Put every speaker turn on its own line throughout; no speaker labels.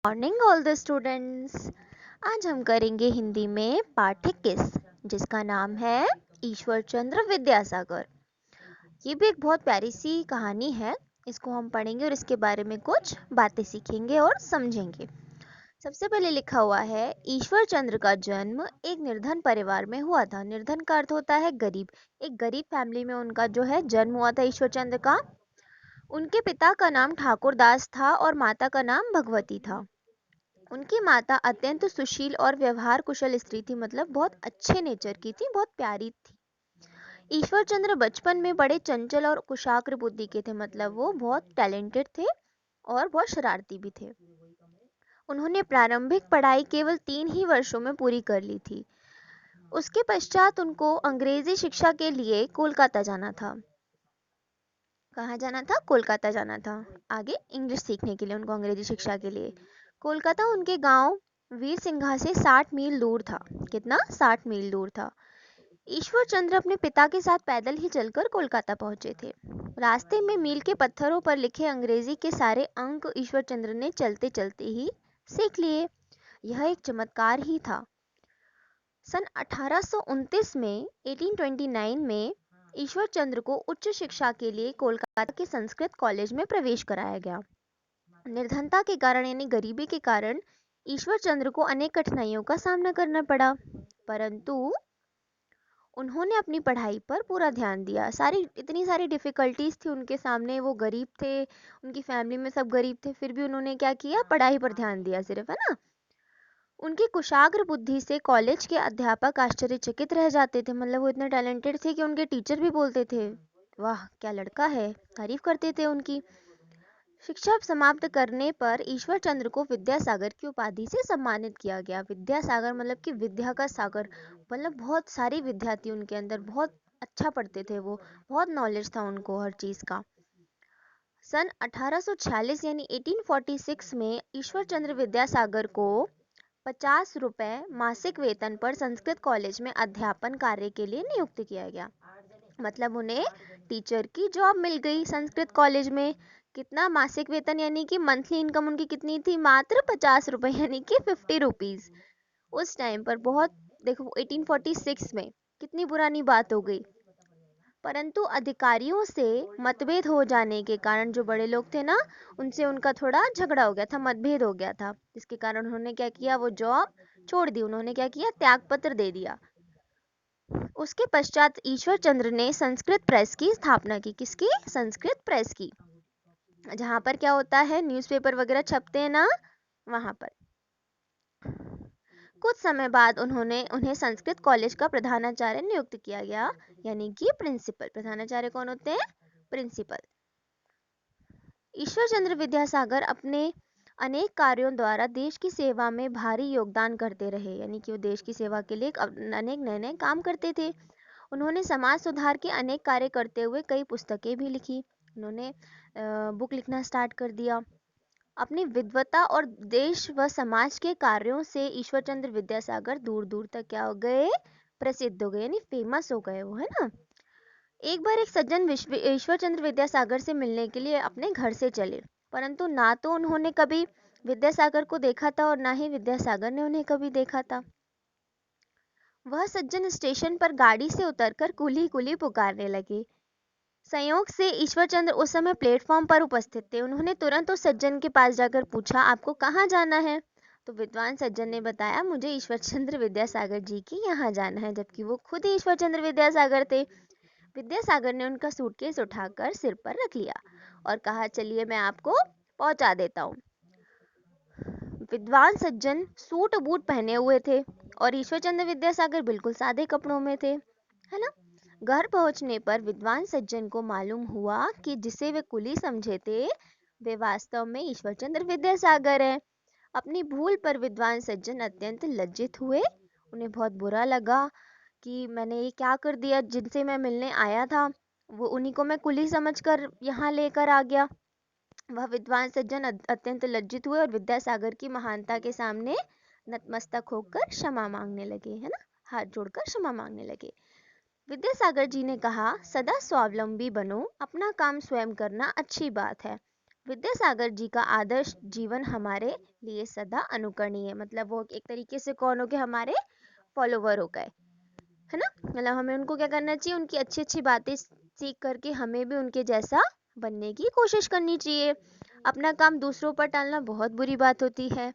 Morning all the students. आज हम करेंगे हिंदी में पाठ 21 जिसका नाम है ईश्वर चंद्र विद्यासागर। ये भी एक बहुत प्यारी सी कहानी है। इसको हम पढ़ेंगे और इसके बारे में कुछ बातें सीखेंगे और समझेंगे। सबसे पहले लिखा हुआ है ईश्वर चंद्र का जन्म एक निर्धन परिवार में हुआ था। निर्धन का अर्थ होता है गरीब। एक गरीब फैमिली में उनका जो है जन्म हुआ था ईश्वर चंद्र का। उनके पिता का नाम ठाकुर दास था और माता का नाम भगवती था। उनकी माता अत्यंत सुशील और व्यवहार कुशल स्त्री थी, मतलब बहुत अच्छे नेचर की थी, बहुत प्यारी थी। ईश्वर चंद्र बचपन में बड़े चंचल और कुशाग्र बुद्धि के थे, मतलब वो बहुत टैलेंटेड थे और बहुत शरारती भी थे। उन्होंने प्रारंभिक पढ़ाई केवल 3 ही वर्षों में पूरी कर ली थी। उसके पश्चात उनको अंग्रेजी शिक्षा के लिए कोलकाता जाना था। कहाँ जाना था? कोलकाता जाना था। आगे इंग्लिश सीखने के लिए उनको, अंग्रेजी शिक्षा के लिए। कोलकाता उनके गांव वीर सिंघा से 60 मील दूर था। कितना? 60 मील दूर था। ईश्वर चंद्र अपने पिता के साथ पैदल ही चलकर कोलकाता पहुंचे थे। रास्ते में मील के पत्थरों पर लिखे अंग्रेजी के सारे अंक ईश्वर चंद्र ने चलते चलते ही सीख लिए। यह एक चमत्कार ही था। सन 1829 में 1829 में ईश्वर चंद्र को उच्च शिक्षा के लिए कोलकाता के संस्कृत कॉलेज में प्रवेश कराया गया। निर्धनता के कारण यानी गरीबी के कारण ईश्वर चंद्र को अनेक कठिनाइयों का सामना करना पड़ा, परंतु उन्होंने अपनी पढ़ाई पर पूरा ध्यान दिया। इतनी सारी डिफिकल्टीज थी उनके सामने, वो गरीब थे, उनकी फैमिली में सब गरीब थे, फिर भी उन्होंने क्या किया? पढ़ाई पर ध्यान दिया सिर्फ, है ना। उनकी कुशाग्र बुद्धि से कॉलेज के अध्यापक आश्चर्यचकित रह जाते थे। मतलब वो इतने टैलेंटेड थे कि उनके टीचर भी बोलते थे, वाह क्या लड़का है, तारीफ करते थे उनकी। शिक्षा समाप्त करने पर ईश्वर चंद्र को विद्यासागर की उपाधि से सम्मानित किया गया। विद्यासागर मतलब कि विद्या का सागर, मतलब बहुत सारी विद्या थी उनके अंदर, बहुत अच्छा पढ़ते थे वो, बहुत नॉलेज था उनको हर चीज का। सन 1846 यानी 1846 में ईश्वर चंद्र विद्यासागर को 50 रुपए मासिक वेतन पर संस्कृत कॉलेज में अध्यापन कार्य के लिए नियुक्त किया गया। मतलब उन्हें टीचर की जॉब मिल गई संस्कृत कॉलेज में। कितना मासिक वेतन? यानी कि मंथली इनकम उनकी कितनी थी? मात्र 50 रुपए, यानी कि 50 रुपीज। उस टाइम पर बहुत, देखो 1846 में कितनी पुरानी बात हो गई। परंतु अधिकारियों से मतभेद हो जाने के कारण, जो बड़े लोग थे ना, उनसे उनका थोड़ा झगड़ा हो गया था, मतभेद हो गया था, जिसके कारण उन्होंने क्या किया? वो जॉब छोड़ दी। उन्होंने क्या किया? त्याग पत्र दे दिया। उसके पश्चात ईश्वर चंद्र ने संस्कृत प्रेस की स्थापना की। किसकी? संस्कृत प्रेस की, जहां पर क्या होता है, न्यूज़पेपर वगैरह छपते हैं ना, वहां पर। कुछ समय बाद उन्हें संस्कृत कॉलेज का प्रधानाचार्य नियुक्त किया गया, यानी कि प्रिंसिपल। प्रधानाचार्य कौन होते हैं? प्रिंसिपल। ईश्वर चंद्र विद्यासागर अपने अनेक कार्यों द्वारा देश की सेवा में भारी योगदान करते रहे, यानी कि वो देश की सेवा के लिए अनेक नए नए काम करते थे। उन्होंने समाज सुधार के अनेक कार्य करते हुए कई पुस्तकें भी लिखी। उन्होंने बुक लिखना स्टार्ट कर दिया। अपनी विद्वता और देश व समाज के कार्यों से ईश्वर चंद्र विद्यासागर दूर दूर तक क्या हो गए? प्रसिद्ध हो गए, यानी फेमस हो गए वो, है ना। एक बार एक सज्जन ईश्वर चंद्र विद्यासागर से मिलने के लिए अपने घर से चले, परंतु ना तो उन्होंने कभी विद्यासागर को देखा था और ना ही विद्यासागर ने उन्हें कभी देखा था। वह सज्जन स्टेशन पर गाड़ी से उतरकर कुली कुली पुकारने लगे। संयोग से ईश्वर चंद्र उस समय प्लेटफॉर्म पर उपस्थित थे। उन्होंने तुरंत उस सज्जन के पास जाकर पूछा, आपको कहाँ जाना है? तो विद्वान सज्जन ने बताया, मुझे ईश्वर चंद्र विद्यासागर जी के यहाँ जाना है, जबकि वो खुद ही ईश्वर चंद्र विद्यासागर थे। विद्यासागर ने उनका सूटकेस उठाकर सिर पर रख लिया और कहा, चलिए मैं आपको पहुंचा देता हूँ। विद्वान सज्जन सूट बूट पहने हुए थे और ईश्वर चंद्र विद्यासागर बिल्कुल सादे कपड़ों में थे, है ना। घर पहुंचने पर विद्वान सज्जन को मालूम हुआ कि जिसे वे कुली समझे थे, वे वास्तव में ईश्वर चंद्र विद्यासागर हैं। अपनी भूल पर विद्वान सज्जन अत्यंत लज्जित हुए। उन्हें बहुत बुरा लगा कि मैंने ये क्या कर दिया, जिनसे मैं मिलने आया था वो उन्हीं को मैं कुली समझकर यहाँ लेकर आ गया। वह विद्वान सज्जन अत्यंत लज्जित हुए और विद्यासागर की महानता के सामने नतमस्तक होकर क्षमा मांगने लगे, है ना, हाथ जोड़कर क्षमा मांगने लगे। विद्यासागर जी ने कहा, सदा स्वावलंबी बनो, अपना काम स्वयं करना अच्छी बात है, विद्यासागर जी का आदर्श जीवन हमारे लिए सदा अनुकरणीय है। मतलब वो एक तरीके से कौन हो गए, हमारे फॉलोवर हो गए, है ना। मतलब हमें उनको क्या करना चाहिए, उनकी अच्छी अच्छी बातें सीख करके हमें भी उनके जैसा बनने की कोशिश करनी चाहिए। अपना काम दूसरों पर टालना बहुत बुरी बात होती है।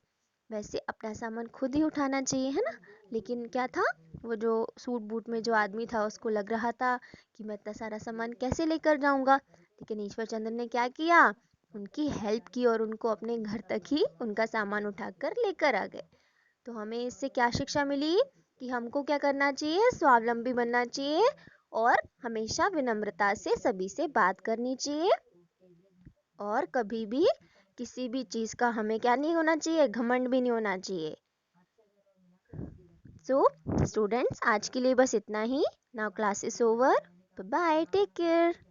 वैसे अपना सामान खुद ही उठाना चाहिए, है ना। लेकिन क्या था, वो जो सूट बूट में जो आदमी था उसको लग रहा था कि मैं इतना सारा सामान कैसे लेकर जाऊंगा, लेकिन ईश्वर चंद्र ने क्या किया, उनकी हेल्प की और उनको अपने घर तक ही उनका सामान उठाकर लेकर आ गए। तो हमें इससे क्या शिक्षा मिली कि हमको क्या करना चाहिए, स्वावलंबी बनना चाहिए और हमेशा विनम्रता से सभी से बात करनी चाहिए। और कभी भी किसी भी चीज का हमें क्या नहीं होना चाहिए, घमंड भी नहीं होना चाहिए। सो स्टूडेंट्स, आज के लिए बस इतना ही। Now class is over. Bye, take care.